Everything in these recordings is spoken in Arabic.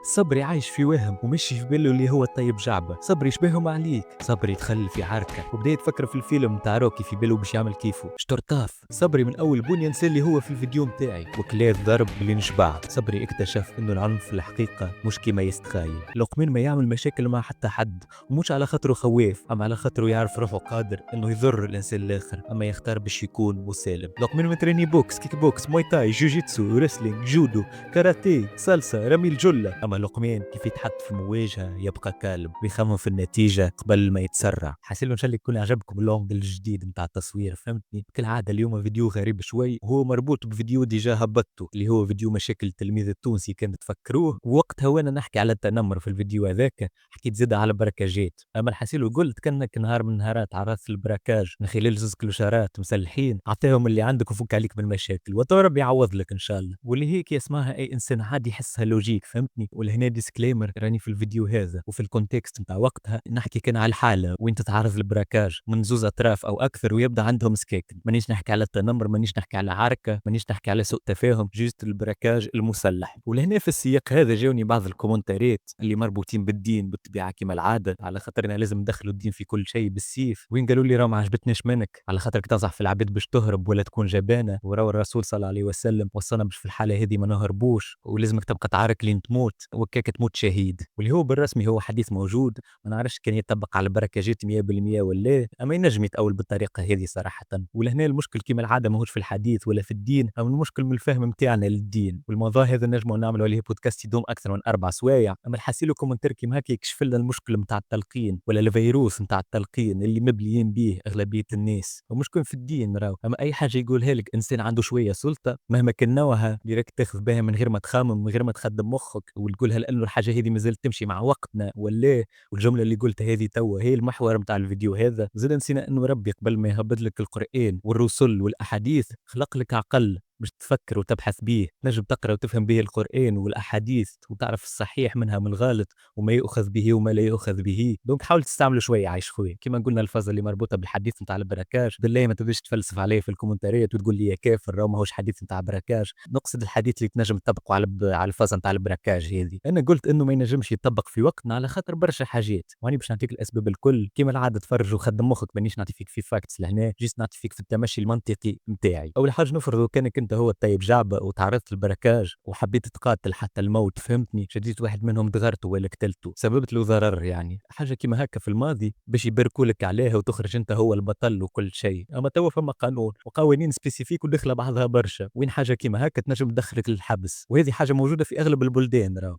صبري عايش في وهم ومشي في باله اللي هو الطيب جعبة. صبري يشبههم عليك. صبري دخل في عركة وبدا يتفكر في الفيلم متاع روكي في باله باش يعمل كيفه. شطرطاف صبري من اول بنية نسى اللي هو في الفيديو متاعي وكلاه الضرب اللي نشبع. صبري اكتشف انه العنف في الحقيقة مش كيما يستخايل. لقمن ما يعمل مشاكل مع حتى حد ومش على خاطره خواف، اما على خاطره يعرف روحه قادر انه يضر الانسان الاخر، اما يختار باش يكون مسالم. لقمن متريني بوكس، كيك بوكس، موي تاي، جوجيتسو، ريسلينج، جودو، كاراتيه، صلصة، رمي الجلة. أما لقمان كيف يتحط في مواجهة يبقى كالب ويخمم في النتيجة قبل ما يتسرع. حاسين إن شاء الله يكون عجبكم اللونج الجديد متاع التصوير، فهمتني؟ كالعادة اليوم فيديو غريب شوي وهو مربوط بفيديو ديجا هبطته اللي هو فيديو مشاكل التلميذ التونسي كان تفكروه. وقتها وانا نحكي على التنمر في الفيديو هذاك حكيت زيادة على بركاجات، أما الحسيل قلت كأنك نهار من نهارات عرضت البراكاج من خلال زوز كلوشارات مسلحين عطيهم اللي عندك وفك عليك من المشاكل وترى ربي يعوض لك ان شاء الله. واللي هيك اسمها اي انسان عادي يحسها لوجيك، فهمتني؟ ولهنا ديسكليمر راني في الفيديو هذا وفي الكونتكست نتاع وقتها نحكي كان على الحاله وين تتعرض البراكاج من زوز اطراف او اكثر ويبدا عندهم سكيك. مانيش نحكي على التنمر، مانيش نحكي على عركه، مانيش نحكي على سوء تفاهم، جوست البراكاج المسلح. ولهنا في السياق هذا جاوني بعض الكومنتاريات اللي مربوطين بالدين بالطبيعه كما العاده، على خاطرنا لازم ندخلوا الدين في كل شيء بالسيف. وين قالوا لي راه ما عجبتنيش منك على خاطرك تنصح في العباد باش تهرب ولا تكون جبانه، وراه الرسول صلى الله عليه وسلم وصانا باش في الحاله هذه ما نهربوش ولازمك تبقى تعارك لين تموت وكاك تموت شهيد. واللي هو بالرسمي هو حديث موجود، ما نعرفش كان يطبق على البركاجات 100% ولا، اما ينجم يتأول بالطريقه هذه صراحه. ولهنا المشكل كما العاده ماهوش في الحديث ولا في الدين، او المشكل من الفهم نتاعنا للدين. والموضوع هذا نجموا نعملوا عليه بودكاست يدوم اكثر من 4 سوايع، اما الحسيلو كومنتر كيما هكا يكشف لنا المشكل نتاع التلقين ولا الفيروس نتاع التلقين اللي مبليين به اغلبيه الناس. ومشكل في الدين راهو، اما اي حاجه يقولها لك انسان عنده شويه سلطه مهما كان نوعها ديريكت تاخذ بها من غير ما تخمم من غير ما تخدم مخك وتقولها لانه الحاجه هذه مازالت تمشي مع وقتنا ولا. والجمله اللي قلتها هذه توا هي المحور نتاع الفيديو هذا. زاد نسينا انه ربي قبل ما يهبط لك القران والرسل والاحاديث خلق لك عقل باش تفكر وتبحث به، نجم تقرا وتفهم به القرآن والأحاديث وتعرف الصحيح منها من الغلط وما يؤخذ به وما لا يؤخذ به. دونك حاول تستعمله شويه عايش خويا. كما قلنا الفازه اللي مربوطه بالحديث نتاع البركاج بالله ما تبداش تفلسف عليه في الكومنتاريات وتقول لي يا كافر راه ماهوش حديث نتاع بركاج. نقصد الحديث اللي تنجم تطبقه على الفازه نتاع البركاج هذه. انا قلت انه ما ينجمش يطبق في وقتنا على خاطر برشا حاجات، واني باش نعطيك الاسباب الكل كما العاده. تفرج وخدم مخك، مانيش نعطي فيك في فاكتس لهنا، جيت نعطي فيك في التمشي المنطقي نتاعي. اول حاجه نفرضوا كانك انت هو الطيب جعبه وتعرضت للبركاج وحبيت تقاتل حتى الموت، فهمتني؟ شديت واحد منهم دغرته ولا قتلته، سببت له ضرر، يعني حاجه كيما هكا في الماضي باش يباركوا لك عليها وتخرج انت هو البطل وكل شيء. اما توا فما قانون وقوانين سبيسيفيك ودخله بعضها برشا، وين حاجه كيما هكا تنجم تدخلك للحبس، وهذه حاجه موجوده في اغلب البلدان راهو.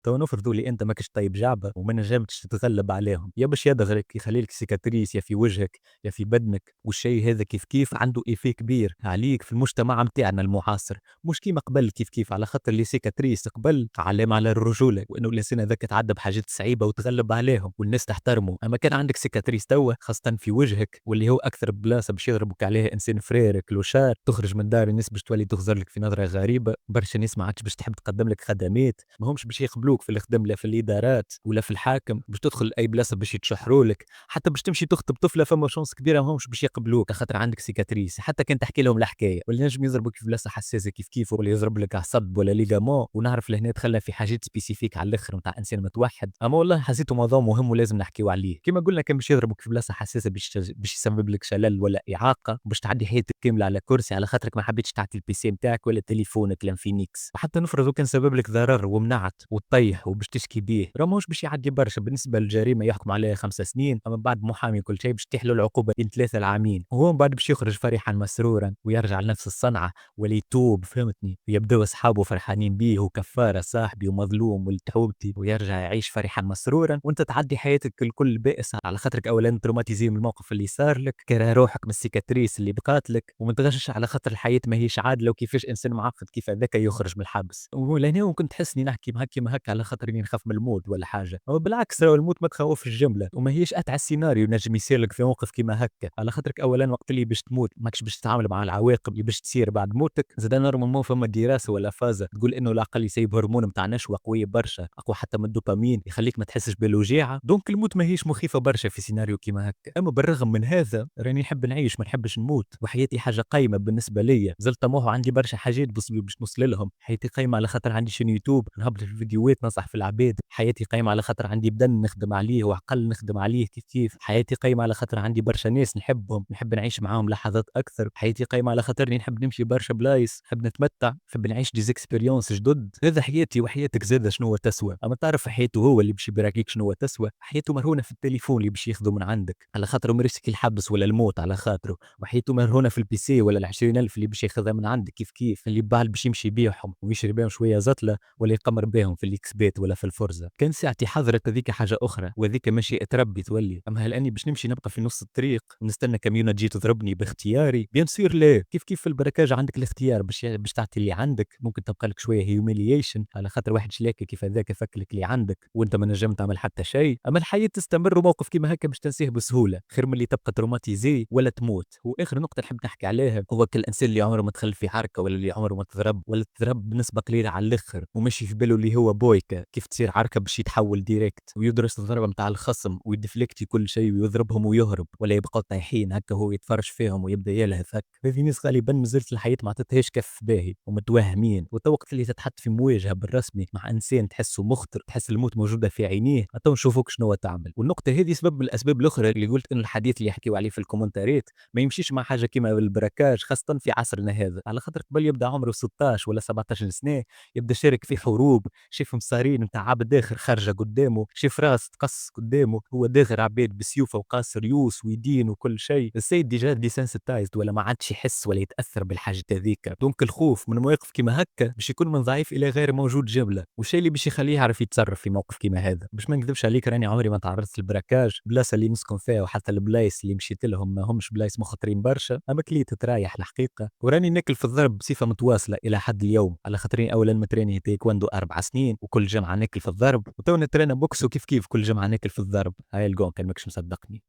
تو نفرضوا لي انت ماكش طيب جعبه وما نجمتش تتغلب عليهم، يا باش يدغرك يخلي لك سيكاتريس يا في وجهك يا في بدنك، والشيء هذا كيف كيف عنده ايفي كبير عليك في المجتمع متاعنا المعاصر، مش كيما قبل. كيف كيف على خاطر لي سيكاتريس قبل علامه على الرجوله وانه الانسان هذاك تعدى بحاجات صعيبه وتغلب عليهم والناس تحترمه. اما كان عندك سيكاتريس توا خاصه في وجهك واللي هو اكثر بلاصه باش يضربك عليها انسان فريرك كلوشار، تخرج من دار الناس باش تولي تغزر لك في نظره غريبه، برشا ناس ما عادش باش تحب تقدم لك خدمات، ما همش باش يقبلوك في الخدم لا في الادارات ولا في الحاكم، باش تدخل اي بلاصه باش يتشحروا لك، حتى باش تمشي تخطب طفله فما شانس كبيره ما همش باش يقبلوك خاطر عندك سيكاتريس. حتى كان تحكي لهم الحكايه ولا نجم يضربوك في بلاصه حساسه كيف كيف ولا يضرب لك عصب ولا ليغامون. ونعرف لهنا دخلنا في حاجات سبيسيفيك على الاخر نتاع انسان متوحد، اما والله حسيته موضوع مهم ولازم نحكيو عليه. كما قلنا كان باش يضربك في بلاصه حساسه باش يسبب لك شلل ولا اعاقه، باش تعدي حياتك كامله على كرسي على خاطرك ما حبيتش تعطي البي سي نتاعك ولا تليفونك لانفينيكس. وحتى نفرضوا كان سبب لك ضرر ومنعت وتطيح وباش تشكي بيه، راه ماهوش باش يعدي برشا بالنسبه للجريمه يحكم عليها 5 سنين، اما بعد محامي كل شيء باش تحلو العقوبه بين 3 العامين، وهو من بعد باش يخرج فرحا مسرورا ويرجع لنفس الصنعه ولا يتوب، فهمتني؟ ويبداو اصحابه فرحانين بيه وكفاره صاحبي ومظلوم ولتحوبتي ويرجع يعيش فرحا مسرورا، وانت تعدي حياتك الكل بائسه على خاطرك اولا تروماتيزي من الموقف اللي صار لك، كره روحك من السيكاتريس اللي بقات لك، حياتك وما تغشش على خاطر الحياة ماهيش عادلة، وكيفاش إنسان معقد كيف هذاك يخرج من الحبس. ولهنا ممكن تحسني نحكي معاك كيما هكا على خاطر إني نخاف من الموت ولا حاجة، هو بالعكس راهو الموت ما تخوفش الجملة، وماهيش أتعس سيناريو نجم يصير لك في موقف كيما هكا، على خاطرك أولا وقت اللي باش تموت ماكش باش تتعامل مع العواقب اللي باش تصير بعد موتك. زاد نورمالمون فما دراسة ولا فازة تقول إنه العقل يسيب هرمون نتاع نشوة قوية برشا، أقوى حتى من الدوبامين، يخليك ما تحسش بالوجيعة. دونك الموت ماهيش مخيفة برشا في سيناريو كيما هكا. أما بالرغم من هذا راني نحب نعيش ما نحبش نموت، وحياتي حاجة قايمة بالنسبة ليا. زلت طموح عندي برشا حاجات باش نوصل لهم. حياتي قايمة على خاطر عندي شين يوتيوب نهبط في فيديوهات ننصح في العباد. حياتي قايمة على خاطر عندي بدن نخدم عليه وعقل نخدم عليه كيف. حياتي قايمة على خاطر عندي برشا ناس نحبهم نحب نعيش معاهم لحظات أكثر. حياتي قايمة على خاطرني نحب نمشي برشا بلايص، نحب نتمتع، نحب نعيش دي اكسبيريونس جدد. هذا حياتي وحياتك زاد شنو تسوى. أما تعرف حياته هو اللي باش يبراكيك شنو تسوى، حياته مرهونة في التليفون اللي باش ياخذه من عندك على خاطره مرسك الحبس ولا الموت على خاطره، وحياته مرهونة في البي سي ولا ال20,000 اللي باش ياخذها من عندك كيف اللي بال باش يمشي بيهم ويشري بهم شوية زتلة ولا يقمر بهم في الاكس بيت ولا في الفرزة. كان ساعتي حضرت هذيك حاجة أخرى، وهذيك ماشي تربي تولي. أما هل أني باش نمشي نبقى في نص الطريق ونستنى كاميونة تجي تضربني باختياري؟ بيان سير لا. كيف في البركاج عندك الاختيار باش تعطي اللي عندك. ممكن تبقى لك شوية هيوميليشن على خاطر واحد شلاكي كيف هذاك فكلك اللي عندك وانت ما نجم تعمل حتى شيء. اما الحياه تستمر وموقف كيما هكا باش تنسيه بسهوله، خير من اللي تبقى تروماتيزي ولا تموت. واخر نقطه نحب نحكي عليها هو الانسان اللي عمره ما دخل في حركه ولا اللي عمره ما تضرب ولا تضرب بنسبه قليله على الاخر وماشي في باله اللي هو بويكا كيف تصير حركه باش يتحول ديريكت ويدرس الضربه نتاع الخصم ويدفلكتي كل شيء ويضربهم ويهرب، ولا يبقى طايحين هكا هو يتفرج فيهم ويبدا يلهث هكا. هذه ناس غالبا مازالت الحياه ما عطتهاش كف باهي ومتوهمين. وقت اللي تتحط في مواجهه بالرسمي مع انسان تحسه مخطر، تحس الموت موجوده في عينيه، تو نشوفوك شنو تعمل. والنقطه هذه سبب من الاسباب الاخرى اللي قلت انه الحديث اللي يحكيوا عليه في الكومنتاريات ما يمشيش مع حاجه كيما البراكاج، خاصه في عصرنا هذا، على خاطر قبل يبدا عمره 16 ولا 17 سنه يبدا شارك في حروب، شاف مصارين نتاع عبد اخر خارجه قدامه، شاف راس تقص قدامه، هو داخل عباد بسيوفه وقاص ريوس ويدين وكل شيء. السيد ديجا ديسنسيتايزد ولا ما عادش يحس ولا يتاثر بالحاجه هذيك. دونك الخوف من مواقف كيما هكا باش يكون من ضعيف الى غير موجود جمله، والشيء اللي باش يخليه يعرف يتصرف في موقف كيما هذا. باش ما نكذبش عليك راني عمري ما تعرضت للبراكاج، بلاصه اللي نسكن فيها وحتى البلايص اللي مشيت لهم ما همش بلايص مخطرين برشا، اما كليت تريح الحقيقه. وراني ناكل في الضرب بصفه متواصله الى حد اليوم، على خاطرين اولا متريني تايكواندو 4 سنين وكل جمعه ناكل في الضرب، وتو نترينا بوكس وكيف كل جمعه ناكل في الضرب. هاي الجون كان ماكش مصدقني.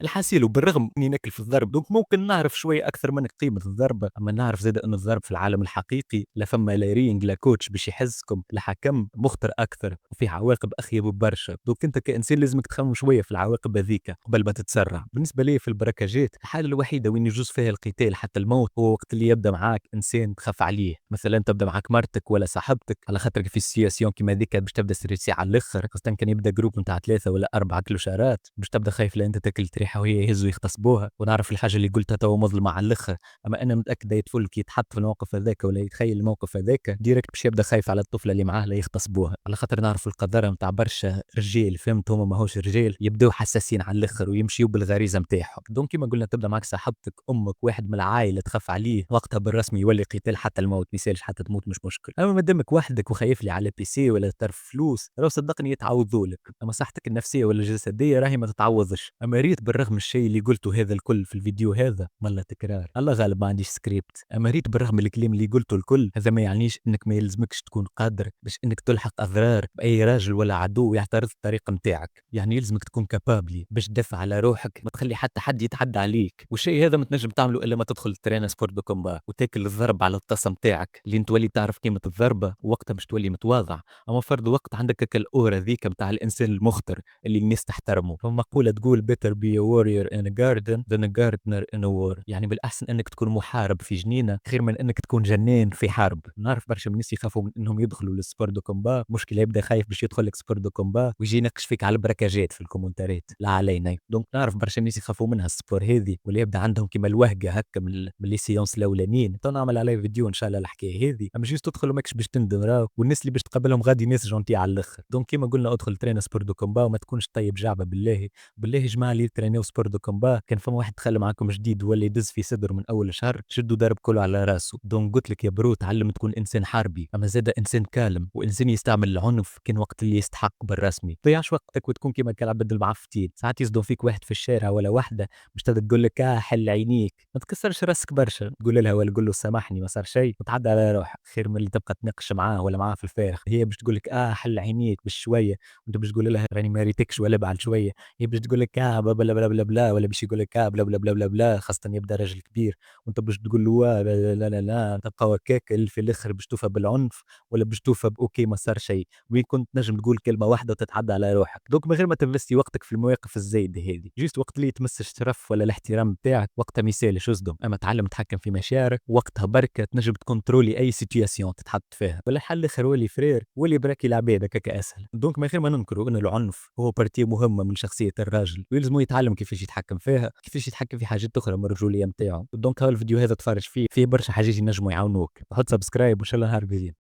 الحاسيل وبالرغم اني ناكل في الضرب دونك ممكن نعرف شويه اكثر منك قيمه الضربه، اما نعرف زاد ان الضرب في العالم الحقيقي لا فما لا رينج لا كوتش باش يحزكم لا حكم، مخطر اكثر وفي عواقب اخيب برشا. دونك انت كانسان لازمك تخمم شويه في العواقب هذيك قبل ما تتسرع. بالنسبه لي في البركاجات الحاله الوحيده وين يجوز فيها القتال حتى الموت هو وقت اللي يبدا معاك انسان تخاف عليه، مثلا تبدا معاك مرتك ولا صاحبتك، على خاطر في سياسيون كيما هذيك باش تبدا سريسي على الاخر، خاصه كان يبدا جروب نتاع 3 ولا 4 كلوشارات باش تبدا خايف لان انت تاكل تريحه وهي يهزوا يغتصبوها. ونعرف الحاجه اللي قلتها تو مظلمه على الاخر، اما انا متاكد يتفل كي يتحط في الموقف هذاك ولا يتخيل الموقف هذاك ديريكت باش يبدا خايف على الطفله اللي معاه لا يغتصبوها، على خاطر نعرف القذاره نتاع برشا رجال فهمت هما ماهوش رجال يبداو حساسين على الاخر ويمشيو بالغريزه نتاعهم. دونك كيما قلنا تبدا معك صاحبتك امك واحد من العائله تخاف عليه، وقتها بالرسمي يولي قتال حتى الموت، ما يسالش حتى تموت مش مشكل. اما مادامك وحدك وخايف لي على بي سي ولا طرف فلوس راه صدقني يتعوضوا لك، اما صحتك النفسيه ولا الجسديه راهي ما تتعوضش. اما ريت بالرغم الشيء اللي قلته هذا الكل في الفيديو هذا ملا تكرار، الله غالب ما عنديش سكريبت، اما ريت بالرغم الكلام اللي قلته الكل هذا ما يعنيش انك ما يلزمكش تكون قادر باش انك تلحق اضرار باي راجل ولا عدو يعترض الطريقه نتاعك. يعني يلزمك تكون كابابلي باش تدافع على روحك، ما تخلي حتى حد يتعدى عليك. والشيء هذا ما تنجم تعمله الا ما تدخل ترينا سبورت دو كومبا وتاكل الضرب على الطاسه نتاعك اللي تولي تعرف قيمه الضربه، ووقتها باش تولي متواضع. اما فرض وقت عندك الاورا ذيك نتاع الانسان المخطر اللي الناس تحترمه. فما مقوله تقول better be a warrior in a garden than a gardener in a war، يعني بالاحسن انك تكون محارب في جنينه خير من انك تكون جنان في حرب. نعرف برشا من الناس يخافوا من انهم يدخلوا للسبور دو كومبا، مشكله يبدا خايف باش يدخل لك سبور دو كومبا ويجي يناقش فيك على البركاجات في الكومنتاريات لا علينا. دونك نعرف برشا الناس يخافوا منها السبور هذه، واللي يبدا عندهم كيما الوهقه هكا من لي سيونس الاولانيين. تو نعمل عليه فيديو ان شاء الله الحكايه هذه، اما جيست تدخل وماكش باش تندم راهو، والناس اللي باش تقابلهم غادي ناس جونتي على الاخر. دونك كيما قلنا ادخل ترينا سبور دو كومبا وما تكونش طيب جعبه بالله. بالله جماعه اللي ام ام سبور دو كومبا كان فما واحد دخل معاكم جديد ولا يدز في صدره من اول شهر شدوا ضرب كله على راسه. دونك قلت لك يا برو تعلم تكون انسان حربي، اما زاد انسان كالم وانسان يستعمل العنف كان وقت اللي يستحق بالرسمي. ضيعش وقتك وتكون كيما كالعبد المعفطين. ساعات يصدم فيك واحد في الشارع ولا واحده مش تقول لك حل عينيك، ما تكسرش راسك برشا، تقول لها ولا تقول له سامحني ما صار شيء وتعدى على روحك، خير من اللي تبقى تناقش معاه ولا معاه في الفارغ. هي باش تقول لك حل عينيك بشويه وانت باش تقول لها راني ما ريتكش ولا بعد شويه. هي باش تقول لك بلا بلا بلا بلا بلا، ولا باش يقول لك بلا بلا بلا بلا بلا، خاصة يبدا راجل كبير وانت باش تقول له لا لا لا لا، تبقى هكاك اللي في الاخر باش توفى بالعنف ولا باش توفى باوكي ما صار شيء، وين كنت نجم تقول كلمه واحده وتتعدى على روحك. دوك من غير ما تنفستي وقتك في المواقف الزايده هذه، جيست وقت اللي تمس الشرف ولا الاحترام بتاعك وقتها مثال شو صدم. اما تعلم تتحكم في مشاعرك وقتها بركه تنجم تكنترولي اي سيتوياسيون تتحط فيها، ولا حل اخر ولي فرير ولي براكي العباد هكاك اسهل. دونك من غير ما ننكروا ان العنف هو بارتي مهمه من شخصيه الراجل ويلزمو يتعلم كيفاش يتحكم فيها، كيفاش يتحكم في حاجات اخرى من الرجوليه نتاعو. دونك هذا الفيديو هذا تفرج فيه برشا حاجات ينجموا يعاونوك. حط سبسكرايب وان شاء الله نهار جديد.